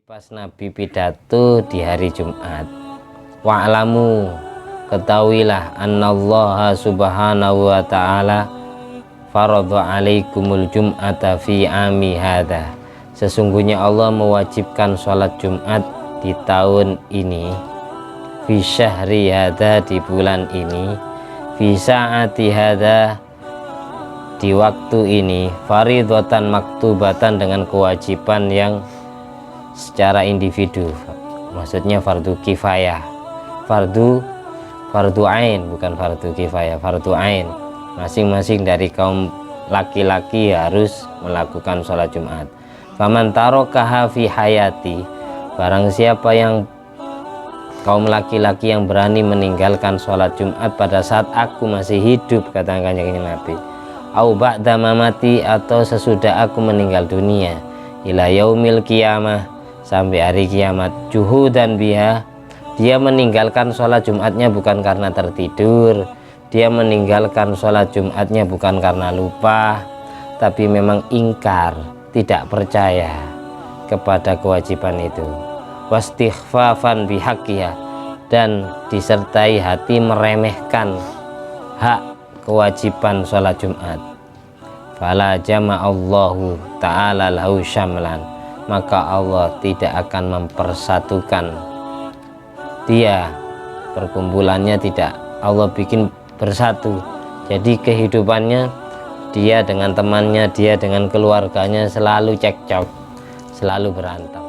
Pas Nabi pidato di hari Jumat, wa'lamu, ketahuilah annallaha subhanahu wa ta'ala faradha alaikumul jum'ata fi ami hadha, sesungguhnya Allah mewajibkan sholat Jumat di tahun ini, fi syahri hadha, di bulan ini, fi sa'ati hadha, di waktu ini, faridatan maktubatan, dengan kewajiban yang secara individu, maksudnya fardu kifayah, fardu ain, bukan fardu kifayah, fardu ain. Masing-masing dari kaum laki-laki harus melakukan sholat Jumat. Faman tarokaha fi hayati, barang siapa yang kaum laki-laki yang berani meninggalkan sholat Jumat pada saat aku masih hidup, kata Kanjeng Nabi, au ba'da mamati, atau sesudah aku meninggal dunia, ila yaumil qiyamah, sampai hari kiamat, juhudan biha, dia meninggalkan sholat Jumatnya bukan karena tertidur, dia meninggalkan sholat Jumatnya bukan karena lupa, tapi memang ingkar, tidak percaya kepada kewajiban itu, wastighfafan bihaqqiha, dan disertai hati meremehkan hak kewajiban sholat Jumat, fala jama'allahu ta'ala lahu syamlan, maka Allah tidak akan mempersatukan dia, perkumpulannya tidak Allah bikin bersatu. Jadi kehidupannya, dia dengan temannya, dia dengan keluarganya selalu cekcok, selalu berantem.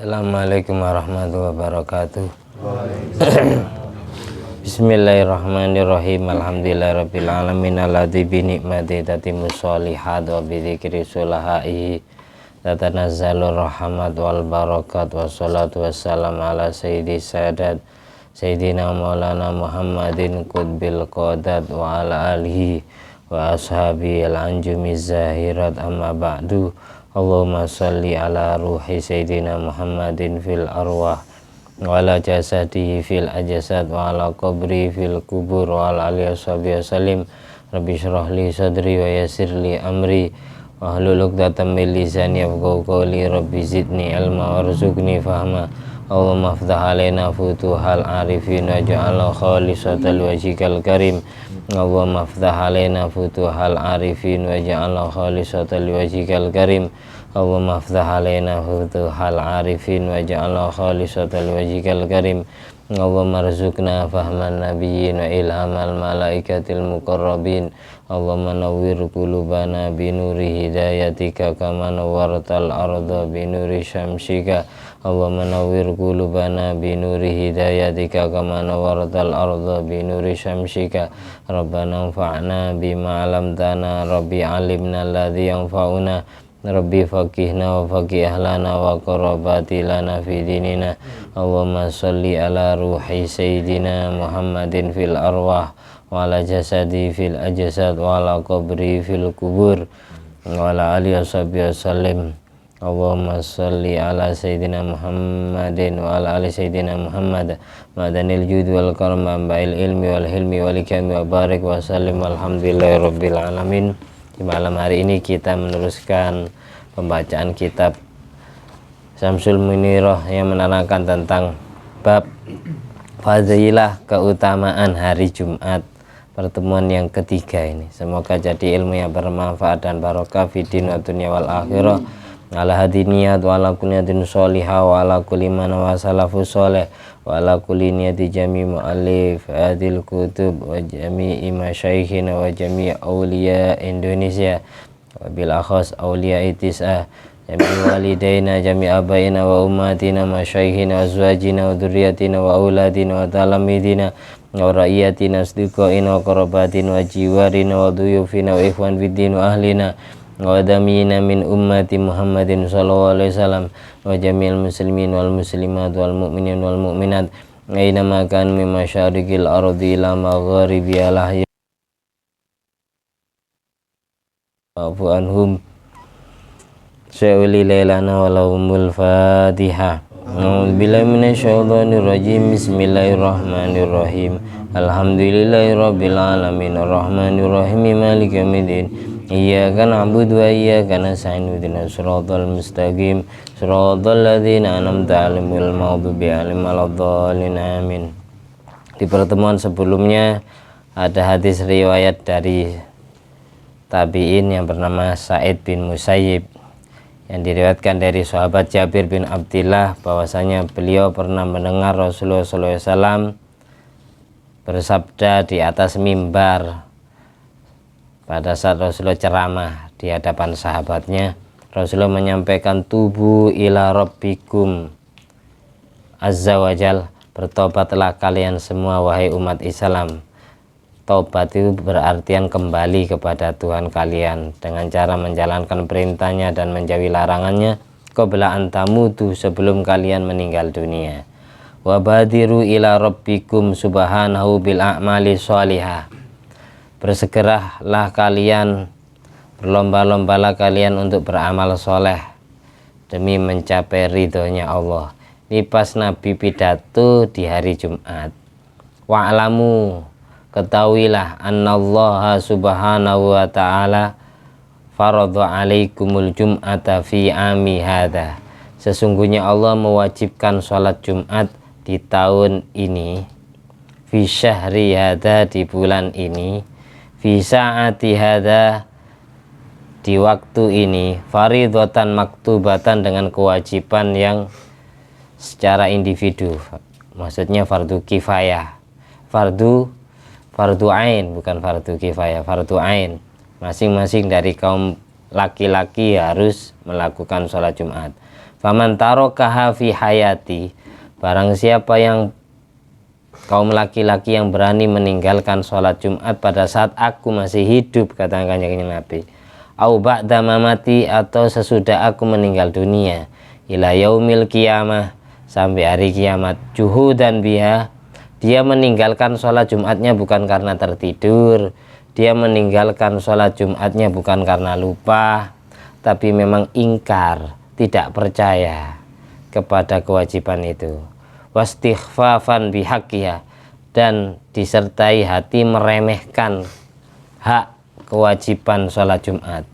Assalamualaikum warahmatullahi wabarakatuh. Bismillahirrahmanirrahim. Alhamdulillahirabbil alamin alladzi bi ni'mati tatimmus sholihat wa bi dzikri sulahaihi tatanazzalur rahmat wal barakat, wassalatu wassalamu ala sayyidi sadat sayyidina maulana Muhammadin qutbil qadat wa ala alihi wa ashabi al-anjumiz zahirat, amma ba'du. Allahumma salli ala ruhi sayyidina Muhammadin fil arwah wa ala jasadihi fil ajasad wa ala qabri fil kubur wa ala alihi washabihi wasallim. Rabbi syrah li sadri wa yassir li amri wa hlul 'uqdatam min lisani yafqahu qawli. Rabbi zidni ilma warzuqni fahma. Allahumma iftah alaina futuhal arifin waj'alna khalisatan liwajhikal karim. Allahumma iftah alaina futuhal arifin waj'alna khalisatan liwajhikal karim. Allahumma iftah alaina futuhal arifin waj'alna khalisatan liwajhikal karim. Allahumma rzuqna fahman nabiyyin wa ilhamal malaikatil muqarrabin. Allahumma nawwir qulubana binuri hidayatika kama nawwartal arda binuri syamsika. Allahumma nawwir qulubana binuri hidayatika kama nawwartal arda binuri syamsika. Rabbana anfa'na bima 'allamtana, Rabbi 'allimna alladzi yanfa'una, Rabbi faqihna wa faqih ahlana wa qarabati lana fi dinina. Allahumma salli ala ruhi sayyidina Muhammadin fil arwah wa ala jasadi fil ajasad wa ala qabri fil kubur wa ala alihi washabihi wasallim. Allahumma salli ala sayyidina Muhammadin wa ala ali sayyidina Muhammad madanil jud wal karam ba'il ilmi wal hilmi wal ikami wa barik wa sallim. Alhamdulillahi rabbil alamin. Di malam hari ini kita meneruskan pembacaan kitab Syamsul Munirah yang menerangkan tentang bab fadilah, keutamaan hari Jumat, pertemuan yang ketiga ini. Semoga jadi ilmu yang bermanfaat dan barokah fi din wa dunya wal akhirah. Ala hadiniyat wa ala kulliyatin sholihah wa ala kulli man wa salafus sholih wa ala kulli niyati jami' mu'allif hadil kutub wa jami'i masyaikhina wa jami' awliya Indonesia wa bil akhas awliya itis'ah jami' walidaina jami' abaina wa ummatina masyaikhina wa azwajina wa dhurriyyatina wa auladina wa talamidina wa ra'iyatina asdiqaina wa qarabatina wa jiwarina wa duyufina wa ikhwan fiddin wa ahlina wa damina min ummati Muhammadin sallallahu alaihi wasallam wa jami'il muslimin wal muslimat wal mu'minin wal mu'minat aina ma kan min masyariqil ardi ila magharibiha lahya afu anhum sya'uli lailana walahumul fatihah. A'udzubillahi minasyaitonirrajim. Bismillahirrahmanirrahim. Alhamdulillahirabbil alamin arrahmanirrahim maliki yaumiddin. Iyyaka na'budu wa iyyaka nasta'in ihdinas siratal mustaqim siratal ladzina an'amta 'alaihim ghairil maghdubi 'alaihim waladdallin amin. Di pertemuan sebelumnya ada hadis riwayat dari tabi'in yang bernama Sa'id bin Musayyib yang diriwayatkan dari sahabat Jabir bin Abdillah bahwasanya beliau pernah mendengar Rasulullah SAW bersabda di atas mimbar pada saat Rasulullah ceramah di hadapan sahabatnya. Rasulullah menyampaikan, tubu ila rabbikum azza wajal, bertobatlah kalian semua wahai umat Islam. Taubat itu berartian kembali kepada Tuhan kalian dengan cara menjalankan perintahnya dan menjauhi larangannya, qabla an tamutu, sebelum kalian meninggal dunia. Wa badiru ila rabbikum subhanahu bil a'mali sholihah, bersegeralah kalian, berlomba-lombalah kalian untuk beramal soleh demi mencapai ridhonya Allah. Ini pas Nabi pidato di hari Jumat. Wa'lamu, ketahuilah, annallaha subhanahu wa ta'ala faradha alaikumul jum'ata fi ami hadha, sesungguhnya Allah mewajibkan sholat Jumat di tahun ini, fi syahri hadha, di bulan ini, fi sa'ati hadha, di waktu ini, faridatan maktubatan, dengan kewajiban yang secara individu, maksudnya fardu kifayah, fardu ain, bukan fardu kifayah, fardu ain. Masing-masing dari kaum laki-laki harus melakukan sholat Jumat. Faman tarokaha fi hayati, barang siapa yang kaum laki-laki yang berani meninggalkan sholat Jumat pada saat aku masih hidup, kata Kanjeng Nabi, au ba'da mamati, atau sesudah aku meninggal dunia, ila yaumil qiyamah, sampai hari kiamat, juhudan biha, dia meninggalkan sholat Jumatnya bukan karena tertidur, dia meninggalkan sholat Jumatnya bukan karena lupa, tapi memang ingkar, tidak percaya kepada kewajiban itu. Wastighfafan bihaqqiha, dan disertai hati meremehkan hak kewajiban sholat Jumat.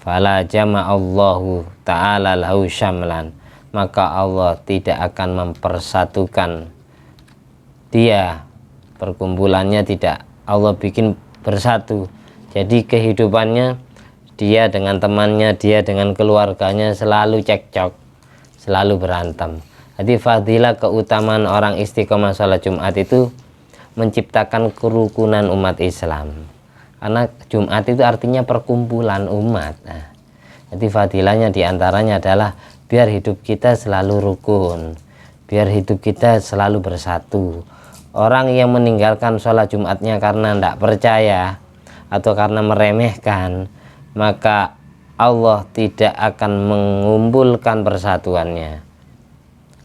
Fala jama'allahu ta'ala lahu syamlan, maka Allah tidak akan mempersatukan dia, perkumpulannya tidak Allah bikin bersatu. Jadi kehidupannya, dia dengan temannya, dia dengan keluarganya selalu cekcok, selalu berantem. Jadi fadilah, keutamaan orang istiqomah sholat Jumat itu menciptakan kerukunan umat Islam, karena Jumat itu artinya perkumpulan umat. Nah, jadi fadilahnya diantaranya adalah biar hidup kita selalu rukun, biar hidup kita selalu bersatu. Orang yang meninggalkan sholat Jumatnya karena tidak percaya atau karena meremehkan, maka Allah tidak akan mengumpulkan persatuannya.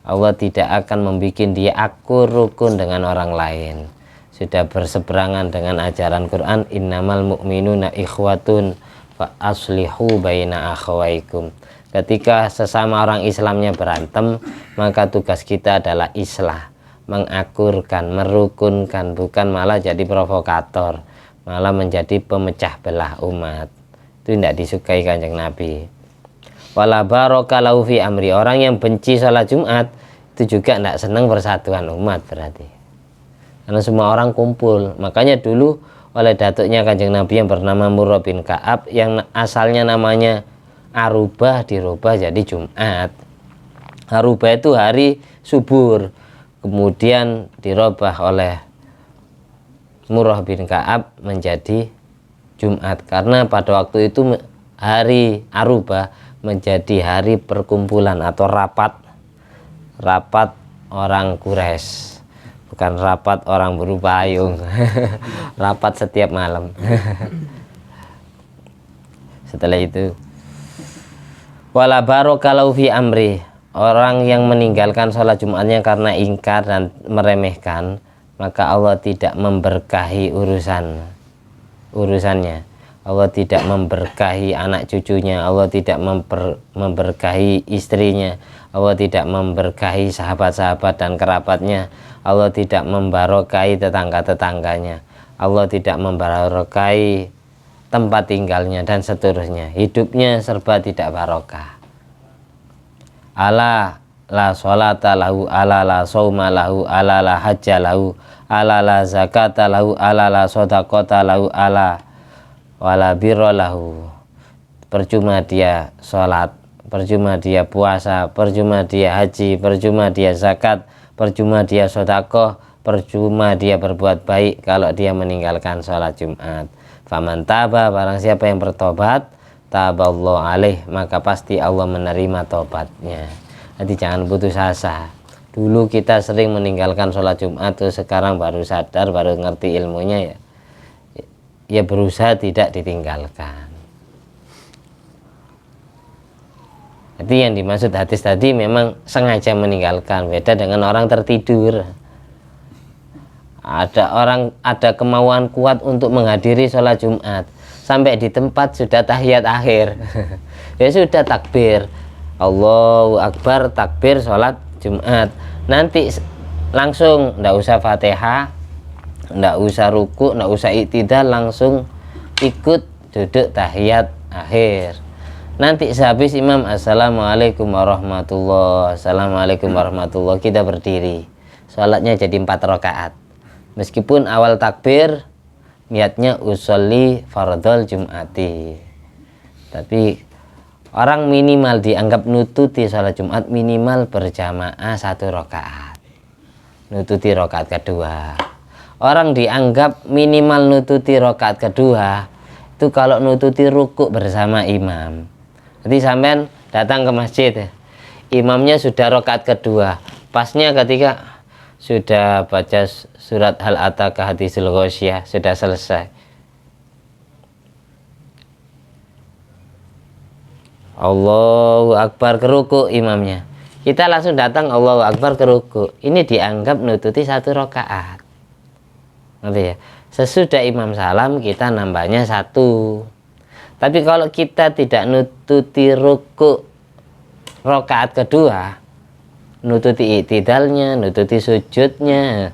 Allah tidak akan membuat dia akur rukun dengan orang lain. Sudah berseberangan dengan ajaran Quran, innamal mu'minuna ikhwatun fa aslihu baina akhawaikum. Ketika sesama orang Islamnya berantem, maka tugas kita adalah islah, mengakurkan, merukunkan, bukan malah jadi provokator, malah menjadi pemecah belah umat. Itu tidak disukai Kanjeng Nabi. Wala barokalahu fi amri, orang yang benci sholat Jumat itu juga tidak senang persatuan umat berarti, karena semua orang kumpul. Makanya dulu oleh datuknya Kanjeng Nabi yang bernama Murrah bin Ka'ab, yang asalnya namanya Arubah, dirubah jadi Jumat. Arubah itu hari subur, kemudian dirubah oleh Murrah bin Ka'ab menjadi Jumat, karena pada waktu itu hari Arubah menjadi hari perkumpulan atau rapat orang Quraisy, bukan rapat orang berpayung. Rapat setiap malam. Setelah itu, wala barokalau fi amri, orang yang meninggalkan sholat Jumatnya karena ingkar dan meremehkan, maka Allah tidak memberkahi urusannya. Allah tidak memberkahi anak cucunya, Allah tidak memberkahi istrinya, Allah tidak memberkahi sahabat-sahabat dan kerabatnya, Allah tidak membarokai tetangga-tetangganya, Allah tidak membarokai tempat tinggalnya dan seterusnya. Hidupnya serba tidak barokah. Ala la sholata lahu, ala la sawma lahu, ala la hajja lahu, ala la zakata lahu, ala la sodakota lahu, ala wala birra lahu. Percuma dia sholat, percuma dia puasa, percuma dia haji, percuma dia zakat, percuma dia sodakoh, percuma dia berbuat baik kalau dia meninggalkan sholat Jumat. Faman taba, barang siapa yang bertobat, taballahu alaih, maka pasti Allah menerima tobatnya. Jadi jangan putus asa. Dulu kita sering meninggalkan sholat Jumat tuh, sekarang baru sadar, baru ngerti ilmunya, ya berusaha tidak ditinggalkan. Jadi yang dimaksud hadis tadi memang sengaja meninggalkan, beda dengan orang tertidur. Ada kemauan kuat untuk menghadiri sholat Jumat, sampai di tempat sudah tahiyat akhir ya sudah takbir Allahu Akbar, takbir sholat Jumat, nanti langsung ndak usah Fatihah, ndak usah ruku, ndak usah iktidal, langsung ikut duduk tahiyat akhir. Nanti sehabis imam assalamualaikum warahmatullahi, assalamualaikum warahmatullahi, kita berdiri, sholatnya jadi 4 rakaat. Meskipun awal takbir niatnya usolli fardhol Jum'ati, tapi orang minimal dianggap nututi sholat Jumat minimal berjamaah 1 rakaat, nututi rakaat kedua. Orang dianggap minimal nututi rakaat kedua itu kalau nututi ruku bersama imam. Jadi sampean datang ke masjid, imamnya sudah rakaat kedua, pasnya ketika sudah baca surat hal ataka hadisul ghasyiyah, sudah selesai, Allahu Akbar ke ruku imamnya, kita langsung datang Allahu Akbar ke ruku, ini dianggap nututi 1 rakaat. Nanti ya, sesudah imam salam kita nambahnya 1. Tapi kalau kita tidak nututi ruku rakaat kedua, nututi iktidalnya, nututi sujudnya,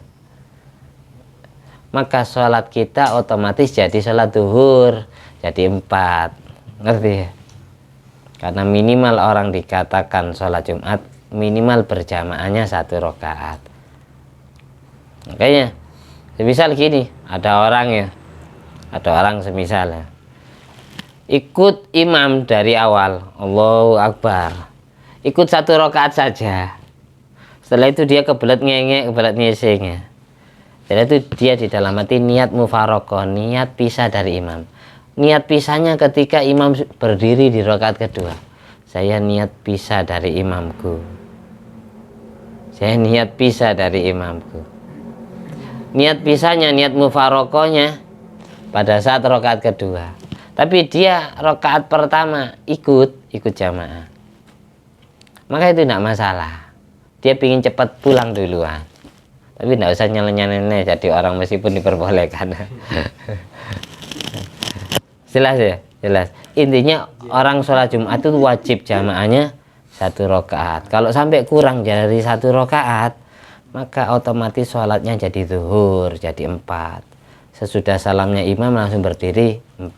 maka sholat kita otomatis jadi sholat duhur, jadi 4. Ngerti ya? Karena minimal orang dikatakan sholat Jumat minimal berjamaahnya 1 rakaat. Makanya semisal gini, ada orang semisal ya, ikut imam dari awal Allahu Akbar, ikut 1 rakaat saja, setelah itu dia kebelet ngengek, kebelet ngising. Setelah itu dia di dalam hati niat mufarokoh, niat pisah dari imam. Niat pisahnya ketika imam berdiri di rakaat kedua, saya niat pisah dari imamku, saya niat pisah dari imamku. Niat pisahnya, niat mufarokohnya pada saat rakaat kedua, tapi dia rakaat pertama ikut jamaah, maka itu tidak masalah. Dia ingin cepat pulang duluan, tapi tidak usah nyala-nyala jadi orang meskipun diperbolehkan. Jelas ya, jelas. Intinya orang sholat Jumat itu wajib jamaahnya 1 rakaat. Kalau sampai kurang dari 1 rakaat, maka otomatis sholatnya jadi zuhur, jadi 4. Sesudah salamnya imam langsung berdiri 4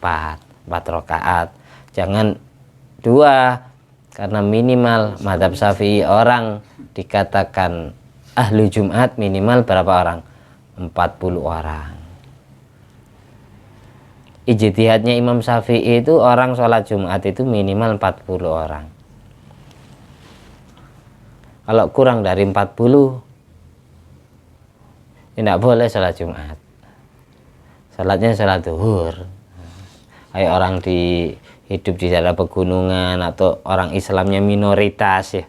rakaat. Jangan 2, karena minimal mazhab Syafi'i orang dikatakan ahlu Jumat minimal berapa orang? 40 orang. Ijtihadnya Imam Syafi'i itu orang sholat Jumat itu minimal 40 orang. Kalau kurang dari 40 tidak boleh sholat Jumat. Sholatnya sholat zuhur. Kayak orang hidup di daerah pegunungan atau orang Islamnya minoritas ya.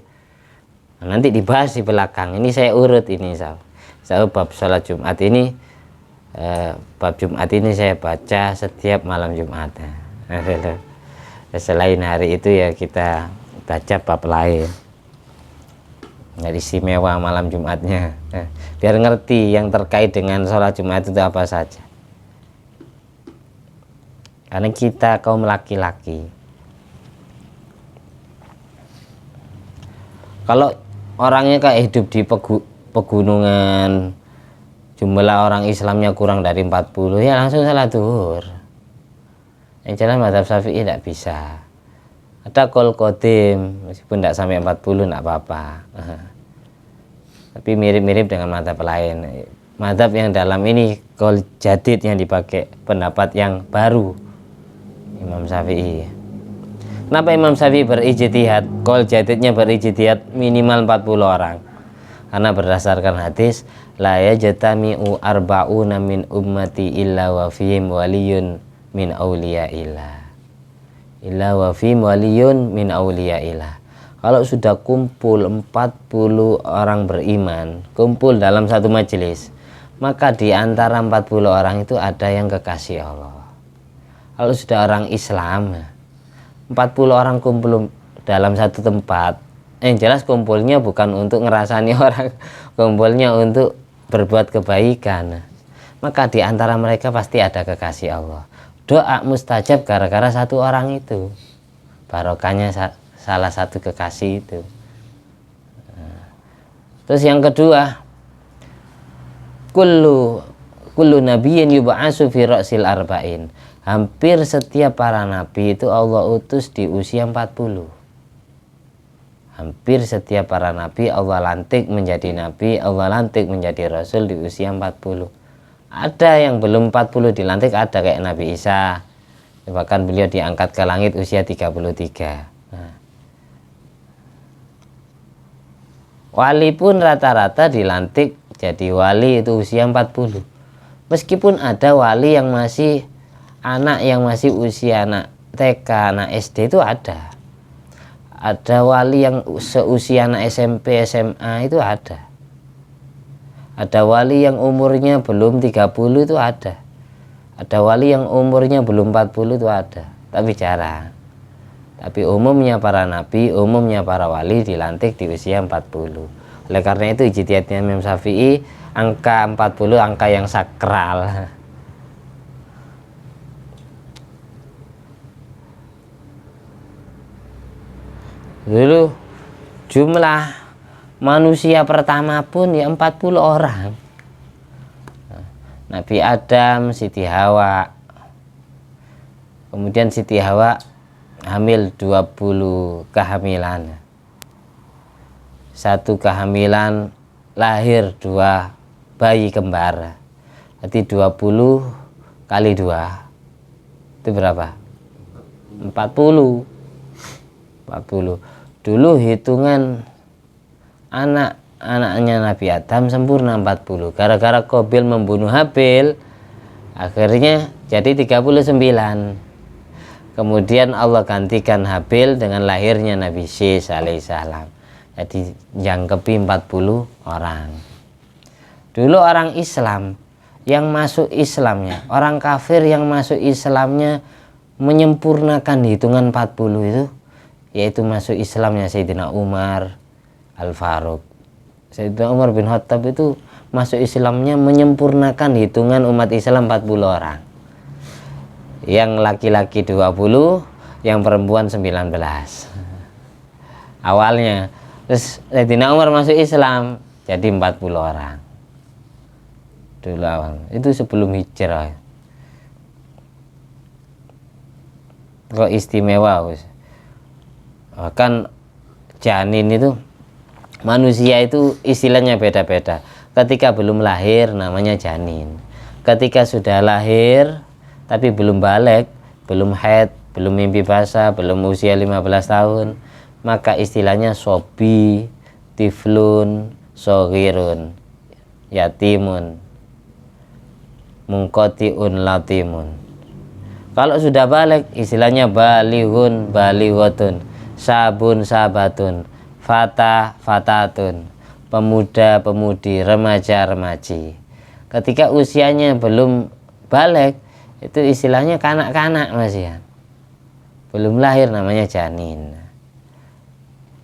Nah, nanti dibahas di belakang. Ini saya urut ini saya bab sholat Jumat ini, bab Jumat ini saya baca setiap malam Jumat. Selain hari itu ya kita baca bab lain. Nggak istimewa malam Jumatnya. Biar ngerti yang terkait dengan sholat Jumat itu apa saja. Karena kita kaum laki-laki, kalau orangnya kayak hidup di pegunungan, jumlah orang Islamnya kurang dari 40, ya langsung salat zuhur. Yang jelas mazhab Syafi'i tidak bisa. Ada qol qadim, meskipun tidak sampai 40 tidak apa-apa. Tapi mirip-mirip dengan mazhab lain. Mazhab yang dalam ini qol jadid yang dipakai, pendapat yang baru Imam Syafi'i. Kenapa Imam Syafi'i berijtihad? Qol jadidnya berijtihad minimal 40 orang. Karena berdasarkan hadis, la yajtami'u arba'una min ummati illa wa fihim waliyun min awliyaillah. Illa wa fihim waliyun min awliyaillah. Kalau sudah kumpul 40 orang beriman, kumpul dalam satu majelis, maka di antara 40 orang itu ada yang kekasih Allah. Kalau sudah orang Islam, 40 orang kumpul dalam satu tempat, yang jelas kumpulnya bukan untuk ngerasani orang, kumpulnya untuk berbuat kebaikan. Maka di antara mereka pasti ada kekasih Allah. Doa mustajab gara-gara satu orang itu, barokahnya salah satu kekasih itu. Terus yang kedua, kullu nabiyyin yub'atsu fi ra'sil arba'in. Hampir setiap para nabi itu Allah utus di usia 40. Hampir setiap para nabi Allah lantik menjadi nabi, Allah lantik menjadi rasul di usia 40. Ada yang belum 40 dilantik, ada kayak Nabi Isa. Bahkan beliau diangkat ke langit usia 33. Wali pun rata-rata dilantik jadi wali itu usia 40. Meskipun ada wali yang masih anak, yang masih usia anak TK, anak SD itu ada. Ada wali yang seusia anak SMP, SMA itu ada. Ada wali yang umurnya belum 30 itu ada. Ada wali yang umurnya belum 40 itu ada. Tapi jarang. Tapi umumnya para nabi, umumnya para wali dilantik di usia 40. Oleh karena itu ijtihadnya Imam Syafi'i, angka 40 angka yang sakral. Dulu jumlah manusia pertama pun ya 40 orang. Nabi Adam, Siti Hawa. Kemudian Siti Hawa hamil 20 kehamilan. Satu kehamilan lahir 2 bayi kembar. Berarti 20 kali 2. Itu berapa? 40. Dulu hitungan anak-anaknya Nabi Adam sempurna 40. Gara-gara Qabil membunuh Habil, akhirnya jadi 39. Kemudian Allah gantikan Habil dengan lahirnya Nabi Syis alaihissalam. Jadi jangkepi 40 orang. Dulu orang Islam yang masuk Islamnya, orang kafir yang masuk Islamnya menyempurnakan hitungan 40 itu, yaitu masuk Islamnya Sayyidina Umar Al-Faruq. Sayyidina Umar bin Khattab itu masuk Islamnya menyempurnakan hitungan umat Islam 40 orang. Yang laki-laki 20, yang perempuan 19. Awalnya. Terus Sayyidina Umar masuk Islam jadi 40 orang. Dulu awal. Itu sebelum hijrah. Kok istimewa, Gus. Bahkan janin itu, manusia itu istilahnya beda-beda. Ketika belum lahir namanya janin. Ketika sudah lahir tapi belum balik, belum haid, belum mimpi basah, belum usia 15 tahun, maka istilahnya sobi, tiflun, soghirun, yatimun, mungkotiun, latimun. Kalau sudah balik istilahnya balihun, balihotun, sabun, sabatun, fata, fatatun, pemuda, pemudi, remaja, remaji. Ketika usianya belum balik, itu istilahnya kanak-kanak masih ya. Belum lahir namanya janin.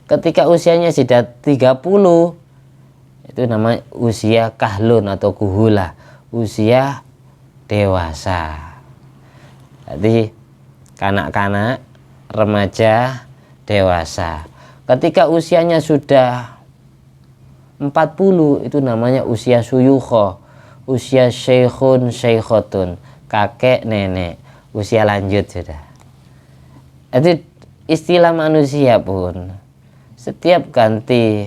Ketika usianya sudah 30, itu namanya usia kahlun atau kuhula, usia dewasa. Jadi kanak-kanak, remaja, dewasa. Ketika usianya sudah 40 itu namanya usia suyukho, usia syekhun syekhotun, kakek nenek, usia lanjut sudah. Itu istilah manusia pun setiap ganti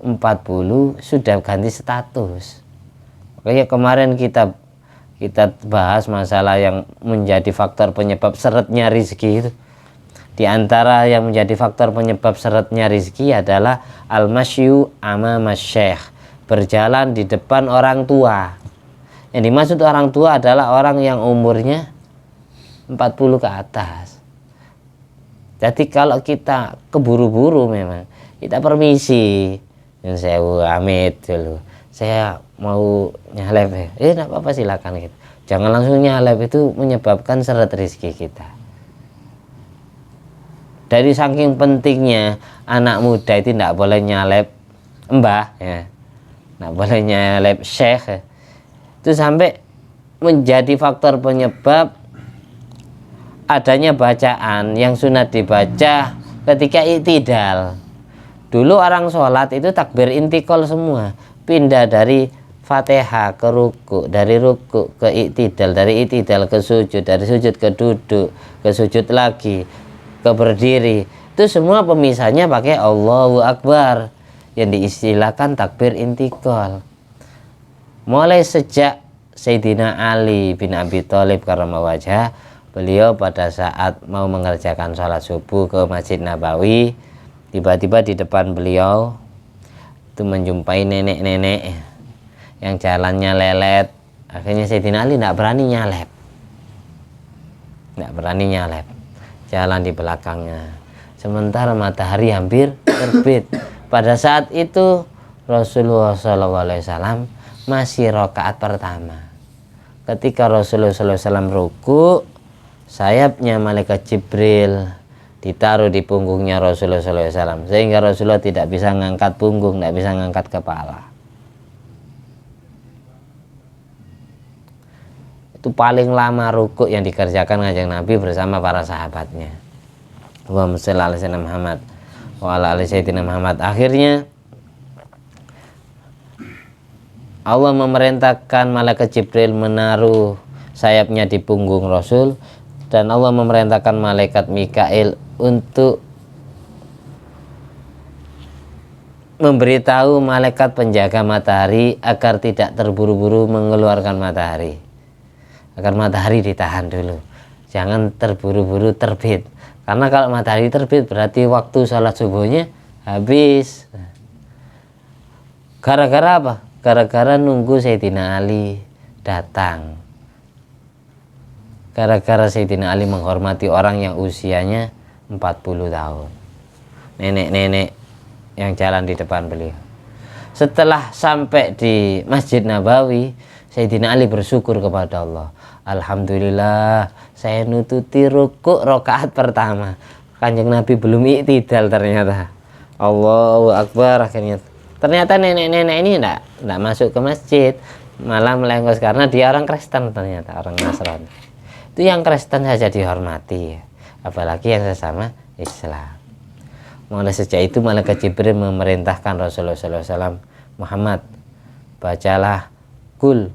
40 sudah ganti status. Makanya kemarin kita bahas masalah yang menjadi faktor penyebab seretnya rezeki itu. Di antara yang menjadi faktor penyebab seretnya rezeki adalah al-masyu amama syekh, berjalan di depan orang tua. Yang dimaksud orang tua adalah orang yang umurnya 40 ke atas. Jadi kalau kita keburu-buru memang kita permisi, saya amit dulu, saya mau nyalep, enggak apa-apa silakan gitu. Jangan langsung nyalep, itu menyebabkan seret rezeki kita. Dari saking pentingnya anak muda itu tidak boleh nyalep mbah ya, tidak boleh nyalep syekh ya. Itu sampai menjadi faktor penyebab adanya bacaan yang sunat dibaca ketika i'tidal. Dulu orang sholat itu takbir intikal semua, pindah dari Fatihah ke ruku, dari ruku ke i'tidal, dari i'tidal ke sujud, dari sujud ke duduk, ke sujud lagi, ke berdiri. Itu semua pemisahnya pakai Allahu Akbar yang diistilahkan takbir intikal. Mulai sejak Sayyidina Ali bin Abi Thalib karramallahu wajhah, beliau pada saat mau mengerjakan sholat subuh ke Masjid Nabawi, tiba-tiba di depan beliau itu menjumpai nenek-nenek yang jalannya lelet. Akhirnya Sayyidina Ali tidak berani nyalep, jalan di belakangnya. Sementara matahari hampir terbit. Pada saat itu Rasulullah SAW masih rakaat pertama. Ketika Rasulullah SAW ruku, sayapnya malaikat Jibril ditaruh di punggungnya Rasulullah SAW, sehingga Rasulullah tidak bisa mengangkat punggung, tidak bisa mengangkat kepala. Itu paling lama ruku yang dikerjakan Kanjeng Nabi bersama para sahabatnya. Allahumma shalli ala sayyidina Muhammad wa ala ali sayyidina Muhammad. Akhirnya Allah memerintahkan malaikat Jibril menaruh sayapnya di punggung Rasul, dan Allah memerintahkan malaikat Mikail untuk memberitahu malaikat penjaga matahari agar tidak terburu-buru mengeluarkan matahari, agar matahari ditahan dulu, jangan terburu-buru terbit, karena kalau matahari terbit berarti waktu salat subuhnya habis. Gara-gara apa? Gara-gara nunggu Sayyidina Ali datang. Gara-gara Sayyidina Ali menghormati orang yang usianya 40 tahun, nenek-nenek yang jalan di depan beliau. Setelah sampai di Masjid Nabawi, Sayyidina Ali bersyukur kepada Allah. Alhamdulillah, saya nututi rukuk rakaat pertama. Kanjeng Nabi belum i'tidal ternyata. Allahu Akbar. Akhirnya ternyata nenek-nenek ini enggak masuk ke masjid, malah melengos karena dia orang Kristen, ternyata orang Nasrani. Itu yang Kristen saja dihormati, apalagi yang sesama Islam. Mulai sejak itu malaikat Jibril memerintahkan Rasulullah SAW, Muhammad, bacalah kul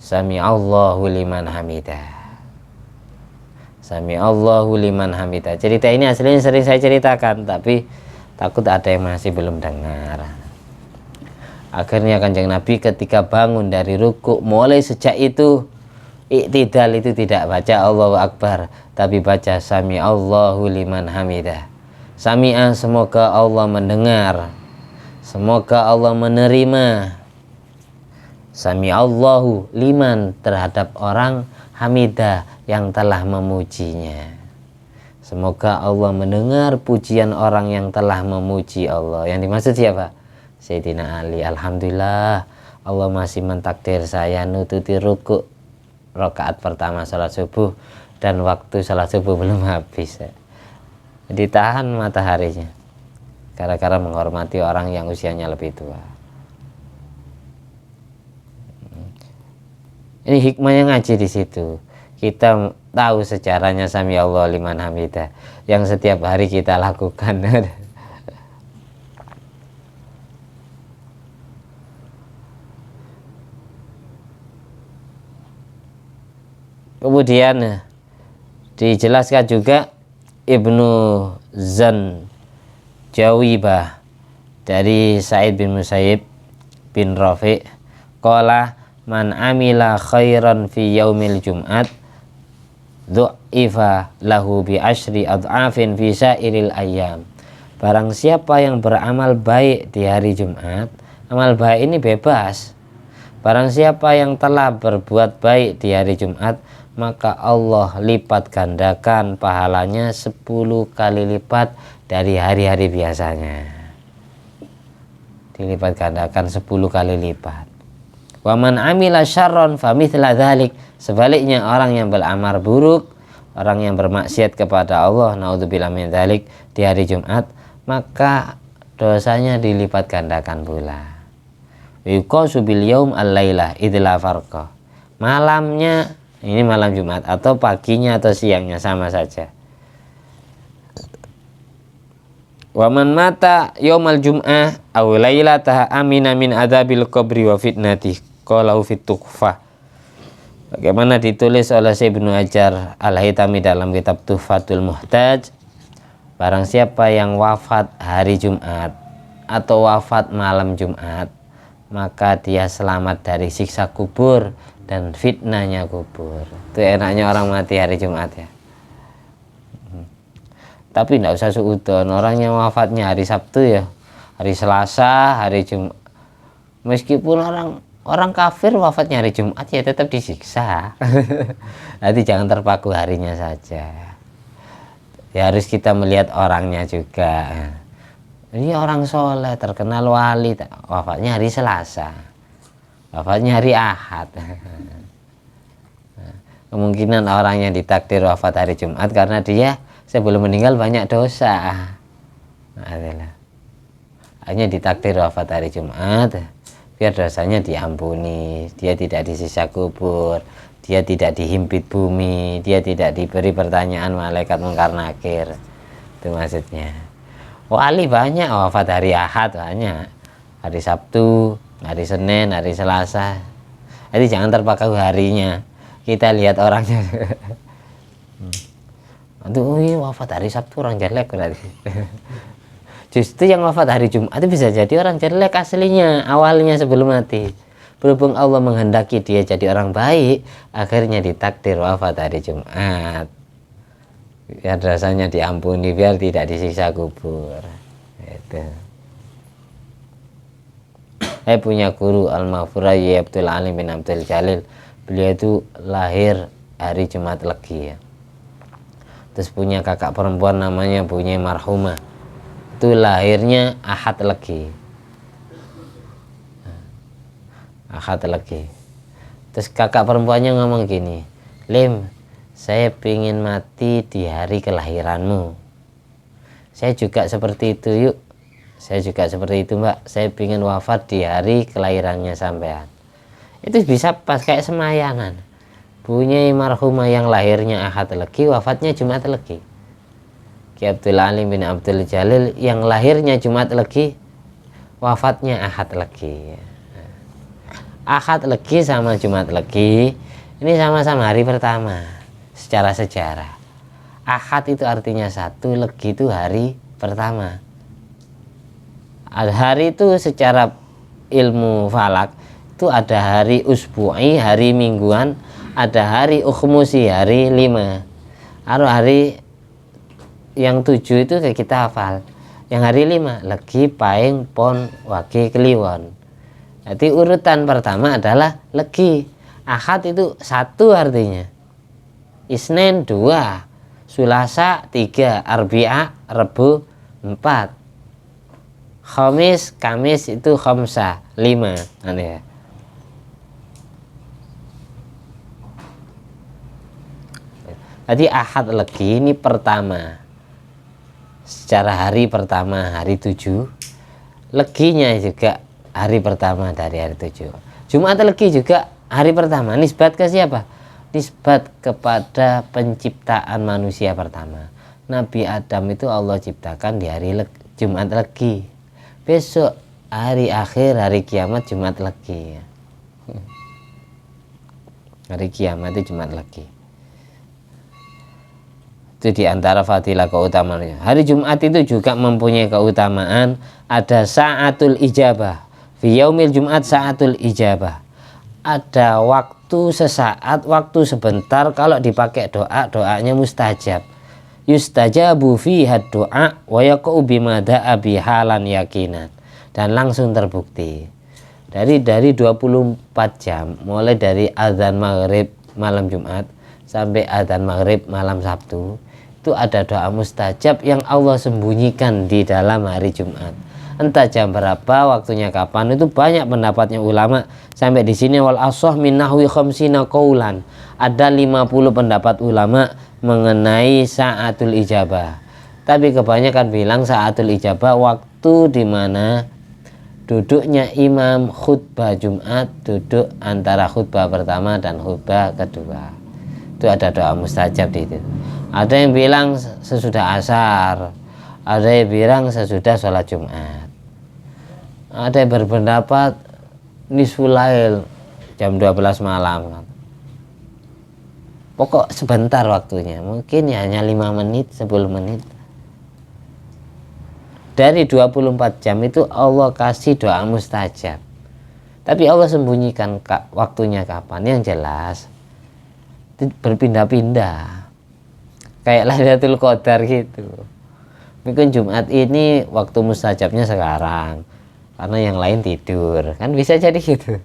sami'allahu liman hamidah. Sami'allahu liman hamidah. Cerita ini aslinya sering saya ceritakan, tapi takut ada yang masih belum dengar. Akhirnya Kanjeng Nabi ketika bangun dari ruku, mulai sejak itu i'tidal itu tidak baca Allahu Akbar, tapi baca Sami Allahu liman hamidah. Sami'a, semoga Allah mendengar, semoga Allah menerima. Sami Allahu liman, terhadap orang, hamidah, yang telah memujinya. Semoga Allah mendengar pujian orang yang telah memuji Allah. Yang dimaksud siapa? Sayyidina Ali. Alhamdulillah, Allah masih mentakdir saya nututi ruku rakaat pertama salat subuh, dan waktu salat subuh belum habis. Ditahan mataharinya gara-gara menghormati orang yang usianya lebih tua. Ini hikmahnya ngaji di situ. kita tahu sejarahnya sami Allah liman hamidah yang setiap hari kita lakukan. Kemudian dijelaskan juga Ibnu Zanjawibah dari Sa'id bin Musayyib bin Rafi' qala man amila khairan fi yaumil jum'at du'ifa lahu bi asyri ad'afin fi sairil ayyam. Barang siapa yang beramal baik di hari Jumat, amal baik ini bebas. Barang siapa yang telah berbuat baik di hari Jumat, maka Allah lipat gandakan pahalanya 10 kali lipat dari hari-hari biasanya. Dilipat gandakan 10 kali lipat. Wa man amila syarron famithla dzalik. Sebaliknya orang yang beramal buruk, orang yang bermaksiat kepada Allah, naudzubillah min dzalik, di hari Jumat, maka dosanya dilipat gandakan pula. Yuqasu bil yaum al-lailah idla farqa. Malamnya, ini malam Jumat, atau paginya atau siangnya sama saja. Wa man mata yaumal jum'ah aw lailataha amina min adzabil qabri wa fitnatih qala fit tukhfah. Bagaimana ditulis oleh Ibnu Hajar Al-Haytami dalam kitab Tuhfatul Muhtaj, barang siapa yang wafat hari Jumat atau wafat malam Jumat, maka dia selamat dari siksa kubur dan fitnahnya kubur. Itu enaknya orang mati hari Jumat ya. Tapi tidak usah suudon, orang yang wafatnya hari Sabtu ya, hari Selasa, hari Jumat. Meskipun orang kafir wafatnya hari Jumat ya tetap disiksa. Nanti jangan terpaku harinya saja. Ya harus kita melihat orangnya juga. Ini orang soleh, terkenal wali, wafatnya hari Selasa, wafatnya hari Ahad. Kemungkinan orang yang ditakdir wafat hari Jumat karena dia sebelum meninggal banyak dosa. Hanya ditakdir wafat hari Jumat biar dosanya diampuni, dia tidak disiksa kubur, dia tidak dihimpit bumi, dia tidak diberi pertanyaan malaikat mungkar nakir. Itu maksudnya. Wali banyak wafat hari Ahad, banyak hari Sabtu, hari Senin, hari Selasa. Jadi jangan terpaku harinya, kita lihat orangnya. Aduh, wafat hari Sabtu orang jelek berarti. Justru yang wafat hari Jumat itu bisa jadi orang jelek aslinya, awalnya sebelum mati. Berhubung Allah menghendaki dia jadi orang baik, akhirnya ditakdir wafat hari Jumat. Biar rasanya diampuni, biar tidak disiksa kubur. Itu. Saya punya guru Al-Maghfurah Abdul Alim bin Abdul Jalil. Beliau itu lahir hari Jumat Legi ya. Terus punya kakak perempuan namanya punya marhumah, itu lahirnya Ahad Legi. Ahad Legi. Terus kakak perempuannya ngomong gini, Lim, saya pingin mati di hari kelahiranmu. Saya juga seperti itu yuk. Saya juga seperti itu mbak. Saya pingin wafat di hari kelahirannya sampean. Itu bisa pas kayak semayangan. Punya marhumah yang lahirnya Ahad Legi, wafatnya Jumat Legi. Ki Abdul Alim bin Abdul Jalil yang lahirnya Jumat Legi, wafatnya Ahad Legi. Ahad Legi sama Jumat Legi ini sama-sama hari pertama. Secara sejarah, Ahad itu artinya satu, Legi itu hari pertama. Hari itu secara ilmu falak itu ada hari usbu'i, hari mingguan, ada hari ukhmusi, hari 5. Hari yang 7 itu kita hafal. Yang hari 5, Legi, Paing, Pon, Wage, Kliwon. Jadi urutan pertama adalah Legi. Ahad itu 1 artinya. Isnin 2, Sulasa 3, Arbi'a, Rebu 4, Khamis, Kamis itu khamsah 5. Ya. Jadi Ahad Legi ini pertama, secara hari pertama hari 7, Leginya juga hari pertama dari hari 7. Jumat Legi juga hari pertama, nisbat ke siapa? nisbat kepada penciptaan manusia pertama. Nabi Adam itu Allah ciptakan di hari Jumat Legi. Besok hari akhir, hari kiamat Jumat Legi. Hari kiamat itu Jumat Legi. Itu diantara fadilah keutamaannya. Hari Jumat itu juga mempunyai keutamaan, ada sa'atul ijabah. Fi yaumil Jumat sa'atul ijabah. Ada waktu sesaat, waktu sebentar, kalau dipakai doa, doanya mustajab. Yustajabu fiha doa wa yaqau bima da'a bihalan yakinan. Dan langsung terbukti. Dari 24 jam, mulai dari azan maghrib malam Jumat sampai azan maghrib malam Sabtu, itu ada doa mustajab yang Allah sembunyikan di dalam hari Jumat. Entah jam berapa, waktunya kapan, itu banyak pendapatnya ulama. Sampai di sini wal asah min nahwi khamsina qaulan. Ada 50 pendapat ulama mengenai sa'atul ijabah. Tapi kebanyakan bilang sa'atul ijabah waktu di mana duduknya imam khutbah Jumat, duduk antara khutbah pertama dan khutbah kedua. Itu ada doa mustajab di itu. Ada yang bilang sesudah asar, ada yang bilang sesudah sholat Jumat. Ada yang berpendapat nisful lail jam 12 malam. Pokok sebentar waktunya, mungkin ya hanya 5 menit, 10 menit. Dari 24 jam itu Allah kasih doa mustajab. Tapi Allah sembunyikan waktunya kapan. Yang jelas berpindah-pindah. Kayak Lailatul Qadar gitu. Mungkin Jumat ini waktu mustajabnya sekarang, karena yang lain tidur. Kan bisa jadi gitu.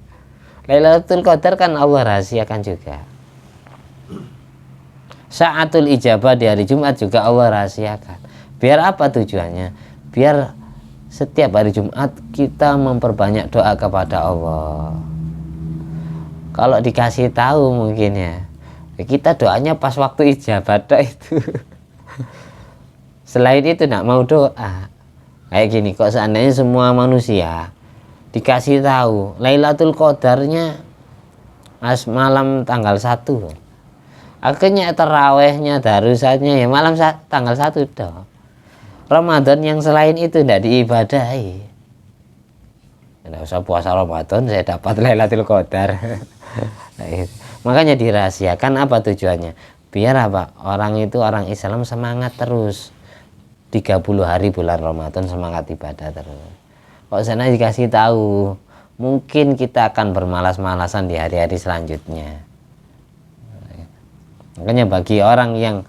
Lailatul Qadar kan Allah rahasiakan juga. Sa'atul ijabah di hari Jumat juga Allah rahasiakan. Biar apa tujuannya? Biar setiap hari Jumat kita memperbanyak doa kepada Allah. Kalau dikasih tahu mungkin ya, kita doanya pas waktu ijabah itu. Selain itu tidak mau doa. Kayak gini, kok seandainya semua manusia dikasih tahu Lailatul Qadarnya malam tanggal 1, akhirnya terawihnya darusatnya ya malam tanggal 1 dong. Ramadan yang selain itu tidak diibadahi. Tidak usah puasa Ramadan saya dapat Lailatul Qadar. Nah, makanya dirahasiakan. Apa tujuannya? Biar apa? Orang itu, orang Islam semangat terus 30 hari bulan Ramadan, semangat ibadah terus. Kalau sana dikasih tahu, mungkin kita akan bermalas-malasan di hari-hari selanjutnya. Makanya bagi orang yang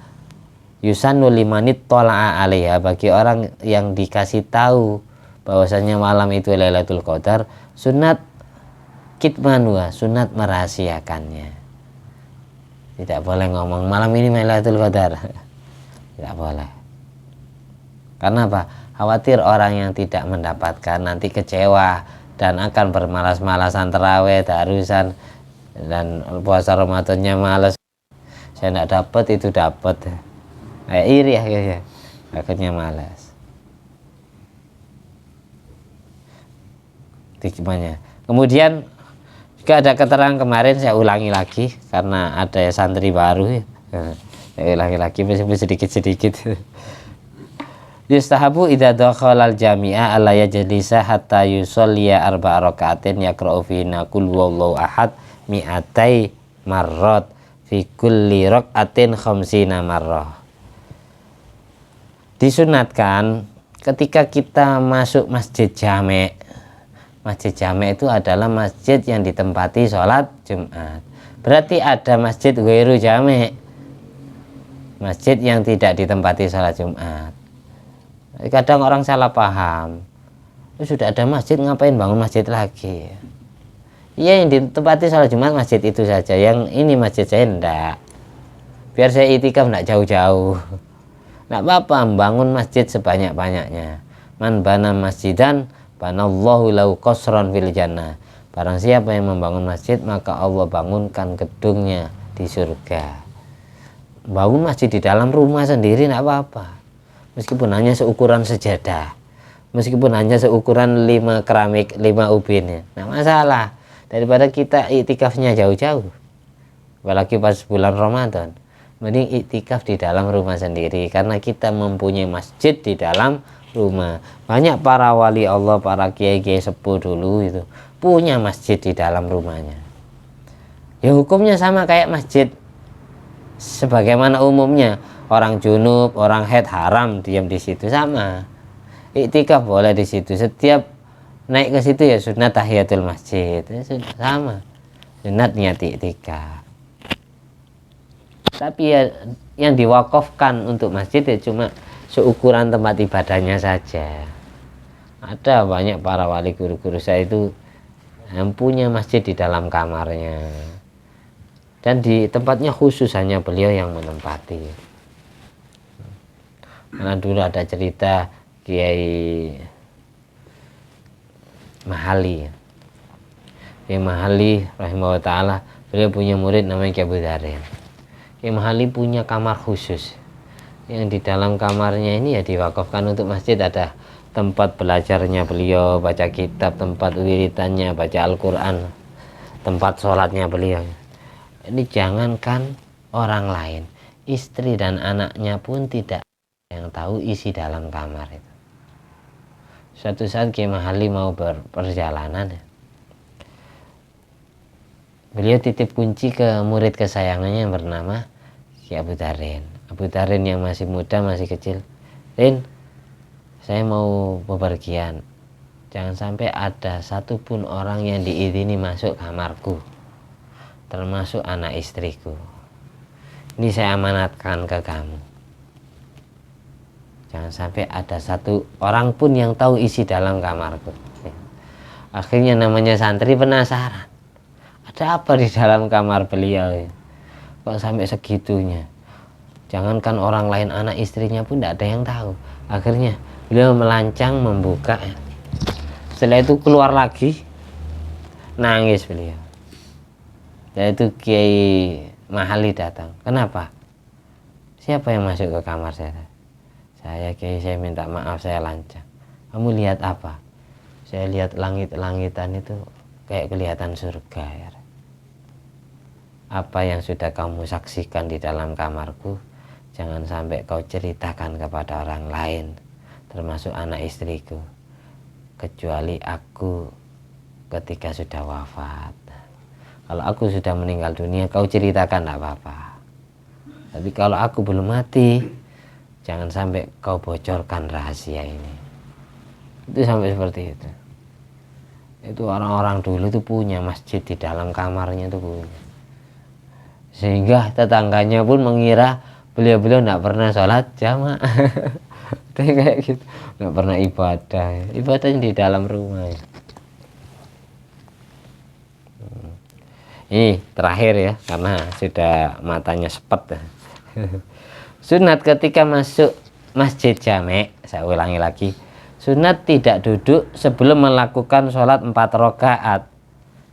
yusannu limanit tola'a alaiha, bagi orang yang dikasih tahu bahwasanya malam itu Lailatul Qadar, sunat kitmanwa, sunat merahasiakannya. Tidak boleh ngomong malam ini Lailatul Qadar. Tidak boleh. Karena apa? Khawatir orang yang tidak mendapatkan nanti kecewa dan akan bermalas-malasan terawih, darusan, dan puasa Ramadannya malas. Saya tidak dapat, itu dapat. Kayak iri akhirnya. Akhirnya malas. Hikmahnya. Kemudian juga ada keterangan kemarin, saya ulangi lagi karena ada santri baru. Saya ulangi lagi meskipun sedikit-sedikit. Yustahabu idza dakhala al-jami'a alla yajlisa hatta yusalliya arba'a raka'atin yaqra'u fihinna qul huwallahu ahad mi'atai marrat fi kulli raka'atin khamsina marrah. Disunatkan ketika kita masuk masjid jami'. Masjid jami' itu adalah masjid yang ditempati sholat Jumat. Berarti ada masjid ghairu jami', masjid yang tidak ditempati sholat Jumat. Kadang orang salah paham, sudah ada masjid ngapain bangun masjid lagi? Iya, yang ditempati sholat Jumat masjid itu saja, yang ini masjid saya enggak. Biar saya itikaf enggak jauh-jauh. Enggak apa-apa membangun masjid sebanyak-banyaknya. Man bana masjidan banallahu lahu qasran fil jannah. Barang siapa yang membangun masjid, maka Allah bangunkan gedungnya di surga. Bangun masjid di dalam rumah sendiri enggak apa-apa. Meskipun hanya seukuran sejadah, meskipun hanya seukuran 5 keramik, 5 ubin, nah masalah daripada kita iktikafnya jauh-jauh. apalagi pas bulan Ramadan. Mending iktikaf di dalam rumah sendiri, karena kita mempunyai masjid di dalam rumah. Banyak para wali Allah, para kiai-kiai sepuh dulu itu punya masjid di dalam rumahnya. Ya hukumnya sama kayak masjid. Sebagaimana umumnya orang junub, orang haid haram diam di situ, sama. Iktikaf boleh di situ. Setiap naik ke situ ya sunat tahiyatul masjid. Ya, sudah sama. Sunat niat iktikaf. Tapi ya yang diwakafkan untuk masjid ya cuma seukuran tempat ibadahnya saja. Ada banyak para wali guru-guru saya itu yang punya masjid di dalam kamarnya, dan di tempatnya khusus hanya beliau yang menempati. Karena dulu ada cerita Kiai Mahali, Kiai Mahali rahimahullah ta'ala, beliau punya murid namanya Kiai Abu Dharin. Kiai Mahali punya kamar khusus, yang di dalam kamarnya ini ya diwakafkan untuk masjid. Ada tempat belajarnya beliau, baca kitab, tempat wiritannya, baca Al-Quran, tempat sholatnya beliau. Ini jangankan orang lain, istri dan anaknya pun tidak yang tahu isi dalam kamar itu. Suatu saat Kiai Mahali mau berperjalanan, beliau titip kunci ke murid kesayangannya yang bernama Kiai Abu Dharin. Abu Dharin yang masih muda, masih kecil. Rin, saya mau bepergian. Jangan sampai ada satupun orang yang diizini masuk kamarku, termasuk anak istriku. Ini saya amanatkan ke kamu. Jangan sampai ada satu orang pun yang tahu isi dalam kamarku. Akhirnya namanya santri penasaran, ada apa di dalam kamar beliau? Kok sampai segitunya? Jangankan orang lain, anak istrinya pun tidak ada yang tahu. Akhirnya beliau melancang membuka. Setelah itu keluar lagi, nangis beliau. Setelah itu Kiai Mahali datang. Kenapa? Siapa yang masuk ke kamar saya? Saya Kiai, saya minta maaf, saya lancang. Kamu lihat apa? Saya lihat langit-langitan itu kayak kelihatan surga ya. Apa yang sudah kamu saksikan di dalam kamarku, jangan sampai kau ceritakan kepada orang lain, termasuk anak istriku, kecuali aku ketika sudah wafat. Kalau aku sudah meninggal dunia, kau ceritakan tidak apa-apa. Tapi kalau aku belum mati, jangan sampai kau bocorkan rahasia ini. Itu sampai seperti itu. Itu orang-orang dulu itu punya masjid di dalam kamarnya, itu punya. Sehingga tetangganya pun mengira beliau-beliau tidak pernah sholat jamaah. Kayak gitu, tidak pernah ibadahnya di dalam rumah. Ini terakhir ya, karena sudah matanya sepet. Sunat ketika masuk masjid jamek, saya ulangi lagi, sunat tidak duduk sebelum melakukan sholat 4 rakaat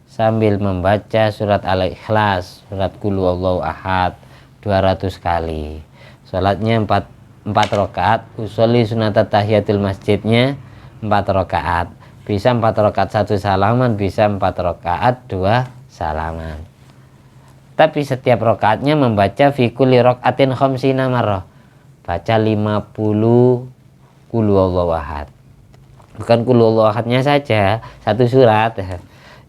sambil membaca surat Al-Ikhlas, surat Qul Huwallahu Ahad 200 kali. Sholatnya 4 rakaat, usolli sunat tahiyatul masjidnya 4 rakaat. Bisa 4 rakaat 1 salaman, bisa 4 rakaat 2 salaman. Tapi setiap rakaatnya membaca fi kulli rakaatin khamsina marrah. Baca 50 Qul Huwallahu Ahad. Bukan Qul Huwallahu Ahadnya saja, satu surat.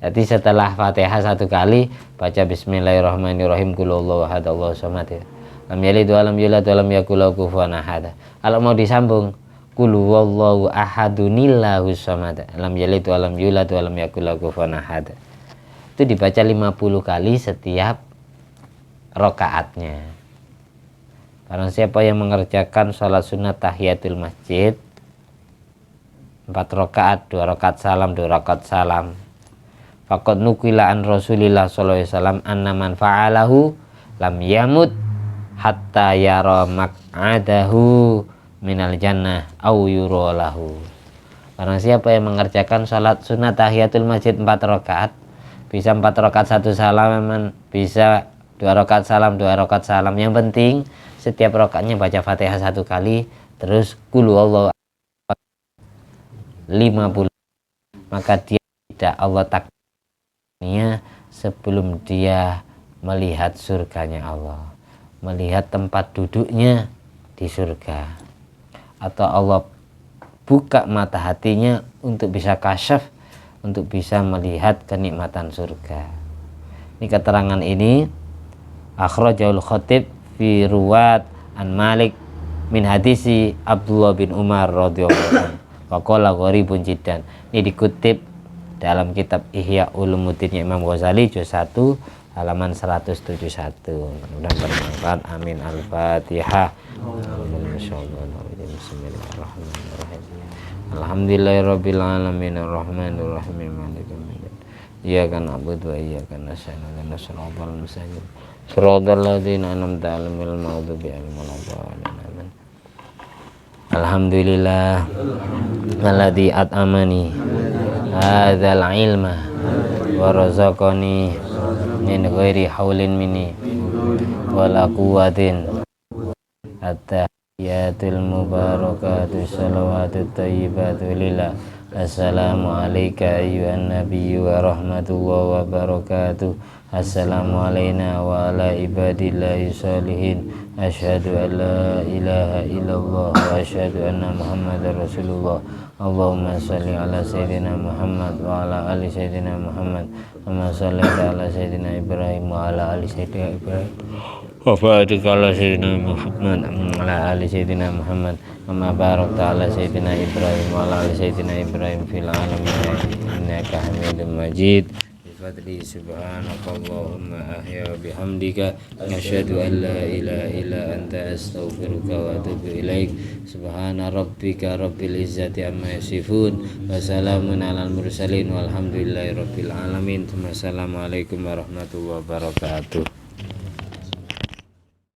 Jadi setelah Fatihah 1 kali, baca Bismillahirrahmanirrahim, Qul Huwallahu Ahad, Allahus Samad. Lam yalid wa lam yulad wa lam yakul lahu kufuwan ahad. Kalau mau disambung, Qul Huwallahu Ahadunillahus Samad. Lam yalid wa lam yulad wa lam yakul lahu kufuwan ahad. Itu dibaca 50 kali setiap rakaatnya. Barang siapa yang mengerjakan sholat sunat tahiyatul masjid 4 rakaat, 2 rakaat salam, 2 rakaat salam, faqad nukila an Rasulillah sallallahu alaihi wasallam anna man fa'alahu lam yamut hatta yara maq'adahu minal jannah au yura lahu. Barang siapa yang mengerjakan sholat sunat tahiyatul masjid 4 rakaat, bisa 4 rakaat 1 salam, bisa 2 rakaat salam, 2 rakaat salam. Yang penting setiap rakaatnya baca Fatihah 1 kali, terus Qul Huwallahu 50, maka dia tidak Allah takdirnya sebelum dia melihat surganya Allah, melihat tempat duduknya di surga, atau Allah buka mata hatinya untuk bisa kasyaf, untuk bisa melihat kenikmatan surga. Ini keterangan ini akhrajahul Khatib fi ruwat an Malik min hadisi Abdullah bin Umar radhiyallahu anhu wa qala gharibun jiddan. Ini dikutip dalam kitab Ihya Ulumuddin Imam Ghazali juz 1 halaman 171. Mudah-mudahan bermanfaat. Amin. Al-Fatihah. Bismillahirrahmanirrahim. Alhamdulillahirabbil alamin arrahmanir rahim maliki yaumiddin. Iyyaka na'budu wa iyyaka nasta'in ihdinas siratal mustaqim siratal ladzina an'amta 'alaihim ghairil maghdubi 'alaihim waladdallin. Alhamdulillah alladzi at'amani hadzal ilma wa razaqani min ghairi haulin minni wala quwwatin. At-tahiyatul mubarakatuh salawatut thayyibatu lillah. Assalamu alayka ayyuhan nabiyyu wa rahmatullahi wa barakatuh. Assalamu alayna wa ala ibadillahi sholihin. Asyhadu an la ilaha illallah wa asyhadu anna muhammadar rasulullah. Allahumma sholli ala sayyidina Muhammad wa ala ali sayyidina Muhammad. Allahumma sholli ala sayyidina Ibrahim wa ala ali sayyidina Ibrahim. Wa barik ala sayyidina Muhammad wa ala ali sayyidina Muhammad. Amma barakta ala sayyidina Ibrahim wa ala ali sayyidina Ibrahim fil alamin innaka Hamidum Majid. Bifadli subhanakallahumma ahya bihamdika asyhadu an la ilaha illa anta astaghfiruka wa atubu ilaik. Subhana rabbika rabbil izzati amma yasifun wa salamun alal mursalin walhamdulillahi rabbil alamin. Wassalamualaikum warahmatullahi wabarakatuh.